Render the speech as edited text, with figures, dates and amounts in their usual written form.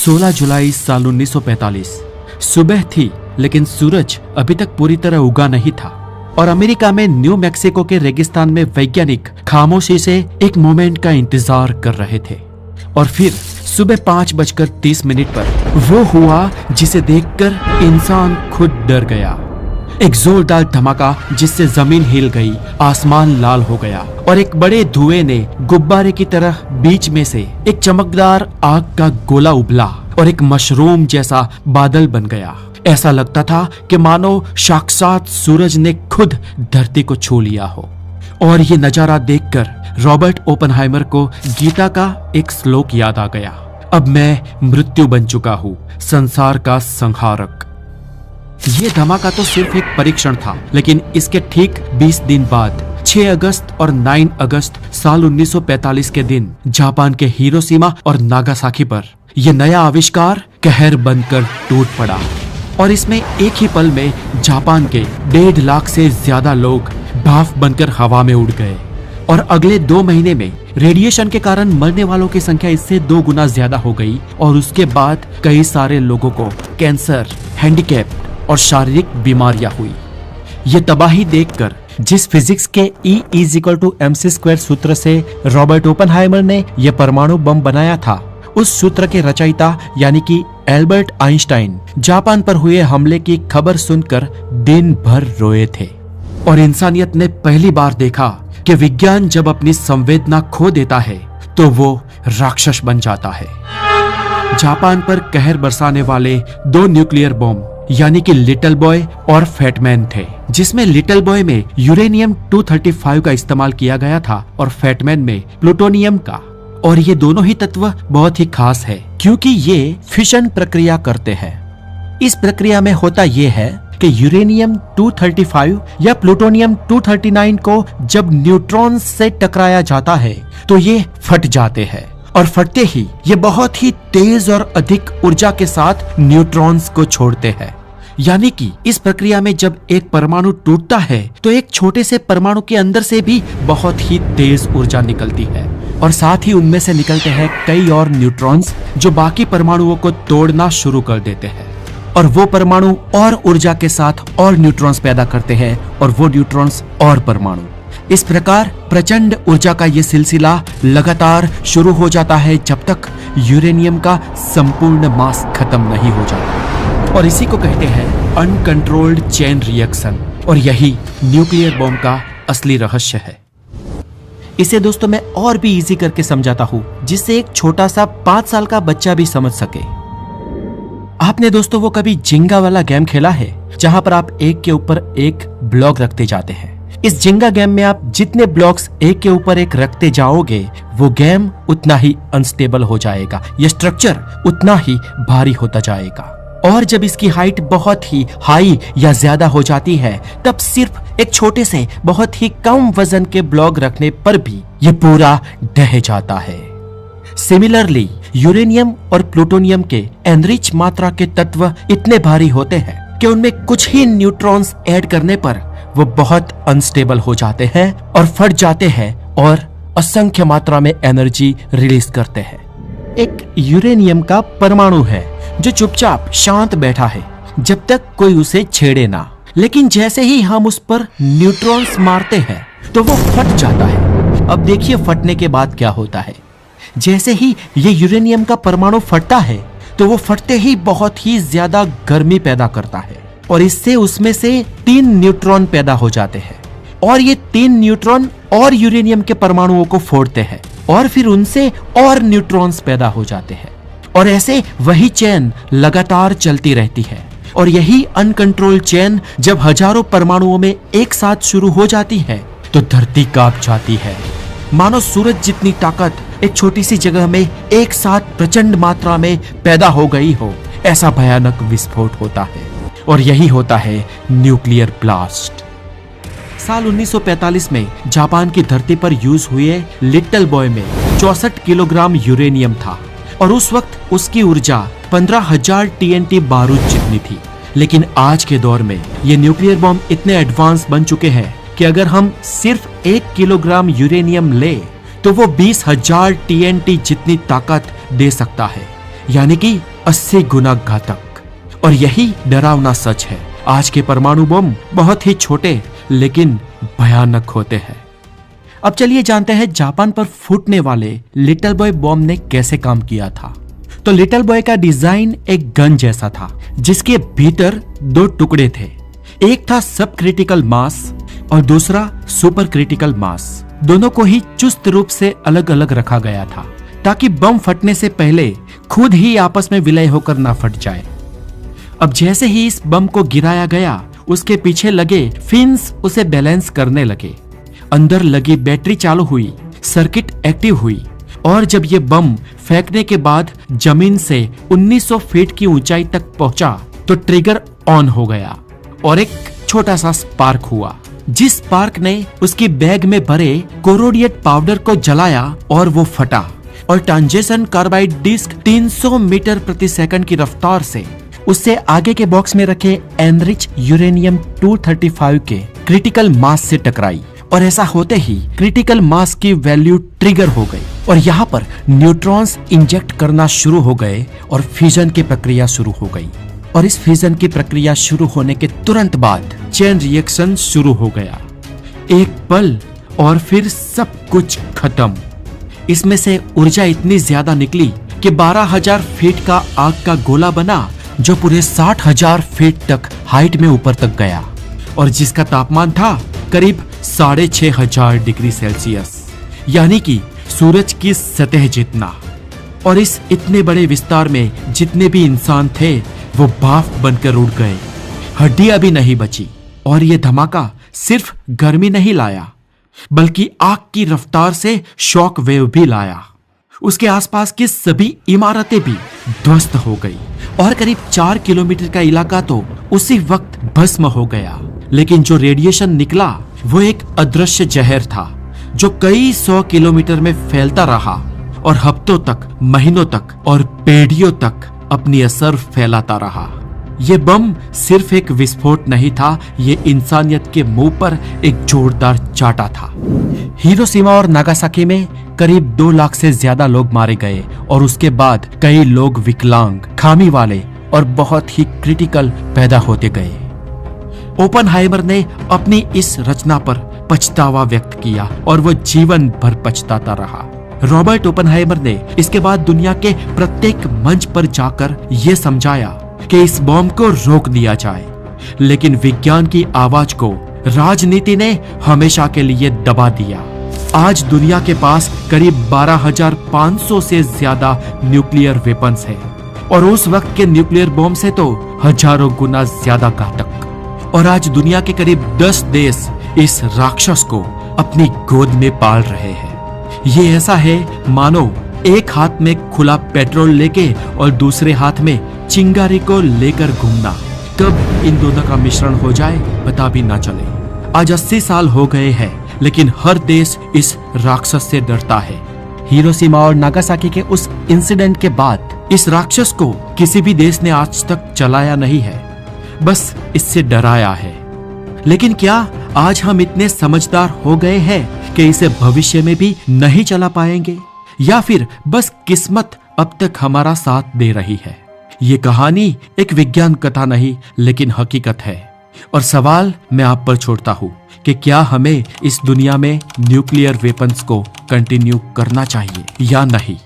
16 जुलाई साल 1945 सुबह थी, लेकिन सूरज अभी तक पूरी तरह उगा नहीं था और अमेरिका में न्यू मैक्सिको के रेगिस्तान में वैज्ञानिक खामोशी से एक मोमेंट का इंतजार कर रहे थे। और फिर सुबह 5:30 पर वो हुआ जिसे देखकर इंसान खुद डर गया। एक जोरदार धमाका जिससे जमीन हिल गई, आसमान लाल हो गया और एक बड़े धुएं ने गुब्बारे की तरह बीच में से एक चमकदार आग का गोला उबला और एक मशरूम जैसा बादल बन गया। ऐसा लगता था कि मानो साक्षात सूरज ने खुद धरती को छू लिया हो। और ये नजारा देखकर रॉबर्ट ओपनहाइमर को गीता का एक श्लोक याद आ गया, अब मैं मृत्यु बन चुका हूँ, संसार का संहारक। ये धमाका तो सिर्फ एक परीक्षण था, लेकिन इसके ठीक 20 दिन बाद 6 अगस्त और 9 अगस्त साल 1945 के दिन जापान के हिरोशिमा और नागासाकी पर यह नया आविष्कार कहर बनकर टूट पड़ा और इसमें एक ही पल में जापान के 1.5 लाख से ज्यादा लोग भाप बनकर हवा में उड़ गए। और अगले 2 महीने में रेडिएशन के कारण मरने वालों की संख्या इससे 2 गुना ज्यादा हो गई और उसके बाद कई सारे लोगों को कैंसर, हैंडीकैप और शारीरिक बीमारियां हुई। ये तबाही देखकर जिस फिजिक्स के E=mc² सूत्र से रॉबर्ट ओपनहाइमर ने यह परमाणु बम बनाया था, उस सूत्र के रचयिता यानी कि एल्बर्ट आइंस्टाइन जापान पर हुए हमले की खबर सुनकर दिन भर रोए थे। और इंसानियत ने पहली बार देखा कि विज्ञान जब अपनी संवेदना खो देता है तो वो राक्षस बन जाता है। जापान पर कहर बरसाने वाले 2 न्यूक्लियर बम यानी कि लिटिल बॉय और फैट मैन थे, जिसमें लिटिल बॉय में यूरेनियम 235 का इस्तेमाल किया गया था और फैट मैन में प्लूटोनियम का। और ये दोनों ही तत्व बहुत ही खास है क्योंकि ये फिशन प्रक्रिया करते हैं। इस प्रक्रिया में होता ये है कि यूरेनियम 235 या प्लूटोनियम 239 को जब न्यूट्रॉन से टकराया जाता है तो ये फट जाते हैं और फटते ही ये बहुत ही तेज और अधिक ऊर्जा के साथ न्यूट्रॉन्स को छोड़ते हैं। यानी कि इस प्रक्रिया में जब एक परमाणु टूटता है तो एक छोटे से परमाणु के अंदर से भी बहुत ही तेज ऊर्जा निकलती है और साथ ही उनमें से निकलते हैं कई और न्यूट्रॉन्स जो बाकी परमाणुओं को तोड़ना शुरू कर देते हैं और वो परमाणु और ऊर्जा के साथ और न्यूट्रॉन्स पैदा करते हैं और वो न्यूट्रॉन्स और परमाणु। इस प्रकार प्रचंड ऊर्जा का ये सिलसिला लगातार शुरू हो जाता है जब तक यूरेनियम का संपूर्ण मास खत्म नहीं हो जाता और इसी को कहते हैं अनकंट्रोल्ड चेन रिएक्शन। और यही न्यूक्लियर बॉम्ब का असली रहस्य है। इसे दोस्तों मैं और भी इजी करके समझाता हूँ जिससे एक छोटा सा 5 साल का बच्चा भी समझ सके। आपने दोस्तों वो कभी जिंगा वाला गेम खेला है जहां पर आप एक के ऊपर एक ब्लॉक रखते जाते हैं। इस जिंगा गेम में आप जितने ब्लॉक्स एक के ऊपर एक रखते जाओगे वो गेम उतना ही अनस्टेबल हो जाएगा, ये स्ट्रक्चर उतना ही भारी होता जाएगा। और जब इसकी हाइट बहुत ही हाई या ज्यादा हो जाती है तब सिर्फ एक छोटे से बहुत ही कम वजन के ब्लॉक रखने पर भी ये पूरा ढह जाता है। सिमिलरली यूरेनियम और प्लूटोनियम के एनरिच मात्रा के तत्व इतने भारी होते हैं कि उनमें कुछ ही न्यूट्रॉन्स ऐड करने पर वो बहुत अनस्टेबल हो जाते हैं और फट जाते हैं और असंख्य मात्रा में एनर्जी रिलीज करते हैं। एक यूरेनियम का परमाणु है जो चुपचाप शांत बैठा है जब तक कोई उसे छेड़े ना, लेकिन जैसे ही हम उस पर न्यूट्रॉन्स मारते हैं तो वो फट जाता है। अब देखिए फटने के बाद क्या होता है। जैसे ही ये यूरेनियम का परमाणु फटता है तो वो फटते ही बहुत ही ज्यादा गर्मी पैदा करता है और इससे उसमें से 3 न्यूट्रॉन पैदा हो जाते हैं और ये 3 न्यूट्रॉन और यूरेनियम के परमाणुओं को फोड़ते हैं और फिर उनसे और न्यूट्रॉन्स पैदा हो जाते हैं और ऐसे वही चेन लगातार चलती रहती है। और यही अनकंट्रोल्ड चेन जब हजारों परमाणुओं में एक साथ शुरू हो जाती है तो धरती कांप जाती है। मानो सूरज जितनी ताकत एक छोटी सी जगह में एक साथ प्रचंड मात्रा में पैदा हो गई हो, ऐसा भयानक विस्फोट होता है और यही होता है न्यूक्लियर ब्लास्ट। साल 1945 में जापान की धरती पर यूज हुए लिटिल बॉय में 64 किलोग्राम यूरेनियम था और उस वक्त उसकी ऊर्जा 15,000 TNT बारूद जितनी थी। लेकिन आज के दौर में ये न्यूक्लियर बॉम्ब इतने एडवांस बन चुके हैं कि अगर हम सिर्फ 1 किलोग्राम यूरेनियम ले तो वो 20,000 TNT जितनी ताकत दे सकता है। यानी कि 80 गुना घातक। और यही डरावना सच है। आज के परमाणु बम बहुत ही छोटे लेकिन भयानक होते हैं। अब चलिए जानते हैं जापान पर फूटने वाले लिटिल बॉय बॉम्ब ने कैसे काम किया था। तो लिटिल बॉय का डिजाइन एक गन जैसा था जिसके भीतर 2 टुकड़े थे। एक था सब क्रिटिकल मास और दूसरा सुपर क्रिटिकल मास। दोनों को ही चुस्त रूप से अलग अलग रखा गया था ताकि बम फटने से पहले खुद ही आपस में विलय होकर ना फट जाए। अब जैसे ही इस बम को गिराया गया उसके पीछे लगे फिन्स उसे बैलेंस करने लगे। अंदर लगी बैटरी चालू हुई, सर्किट एक्टिव हुई और जब ये बम फेंकने के बाद जमीन से 1900 फीट की ऊंचाई तक पहुंचा तो ट्रिगर ऑन हो गया और एक छोटा सा स्पार्क हुआ, जिस स्पार्क ने उसकी बैग में भरे कोरोडिएट पाउडर को जलाया और वो फटा और टंजेशन कार्बाइड डिस्क 300 मीटर प्रति सेकंड की रफ्तार से उससे आगे के बॉक्स में रखे एनरिच यूरेनियम 235 के क्रिटिकल मास से टकराई। और ऐसा होते ही क्रिटिकल मास की वैल्यू ट्रिगर हो गई और यहाँ पर न्यूट्रॉन्स इंजेक्ट करना शुरू हो गए और फ्यूजन की प्रक्रिया शुरू हो गई। और इस फ्यूजन की प्रक्रिया शुरू होने के तुरंत बाद चेन रिएक्शन शुरू हो गया। एक पल और फिर सब कुछ खत्म। इसमें से ऊर्जा इतनी ज्यादा निकली कि 12,000 फीट का आग का गोला बना जो पूरे 60,000 फीट तक हाइट में ऊपर तक गया और जिसका तापमान था करीब 6,500 डिग्री सेल्सियस, यानी कि सूरज की सतह जितना। और इस इतने बड़े विस्तार में जितने भी इंसान थे वो भाप बनकर उड़ गए, हड्डियां भी नहीं बची। और ये धमाका सिर्फ गर्मी नहीं लाया बल्कि आग की रफ्तार से शॉक वेव भी लाया। उसके आसपास की सभी इमारतें भी ध्वस्त हो गई और करीब 4 किलोमीटर का इलाका तो उसी वक्त भस्म हो गया। लेकिन जो रेडिएशन निकला वो एक अदृश्य जहर था जो कई 100 किलोमीटर में फैलता रहा और हफ्तों तक, महीनों तक और पीढ़ियों तक अपनी असर फैलाता रहा। ये बम सिर्फ एक विस्फोट नहीं था, ये इंसानियत के मुंह पर एक जोरदार चाटा था। हिरोशिमा और नागासाकी में करीब 2 लाख से ज्यादा लोग मारे गए और उसके बाद कई लोग विकलांग, खामी वाले और बहुत ही क्रिटिकल पैदा होते गए। ओपनहाइमर ने अपनी इस रचना पर पछतावा व्यक्त किया और वो जीवन भर पछताता रहा। रॉबर्ट ओपनहाइमर ने इसके बाद दुनिया के प्रत्येक मंच पर जाकर ये समझाया कि इस बॉम्ब को रोक दिया जाए, लेकिन विज्ञान की आवाज को राजनीति ने हमेशा के लिए दबा दिया। आज दुनिया के पास करीब 12,500 से ज्यादा न्यूक्लियर वेपन्स हैं और उस वक्त के न्यूक्लियर बॉम्ब से तो हजारों गुना ज्यादा घातक। और आज दुनिया के करीब 10 देश इस राक्षस को अपनी गोद में पाल रहे हैं। ये ऐसा है मानो एक हाथ में खुला पेट्रोल लेके और दूसरे हाथ में चिंगारी को लेकर घूमना। कब इन दोनों का मिश्रण हो जाए पता भी ना चले। आज 80 साल हो गए हैं लेकिन हर देश इस राक्षस से डरता है। हिरोशिमा और नागासाकी के उस इंसिडेंट के बाद इस राक्षस को किसी भी देश ने आज तक चलाया नहीं है, बस इससे डराया है। लेकिन क्या आज हम इतने समझदार हो गए हैं कि इसे भविष्य में भी नहीं चला पाएंगे, या फिर बस किस्मत अब तक हमारा साथ दे रही है? ये कहानी एक विज्ञान कथा नहीं लेकिन हकीकत है। और सवाल मैं आप पर छोड़ता हूँ कि क्या हमें इस दुनिया में न्यूक्लियर वेपन्स को कंटिन्यू करना चाहिए या नहीं।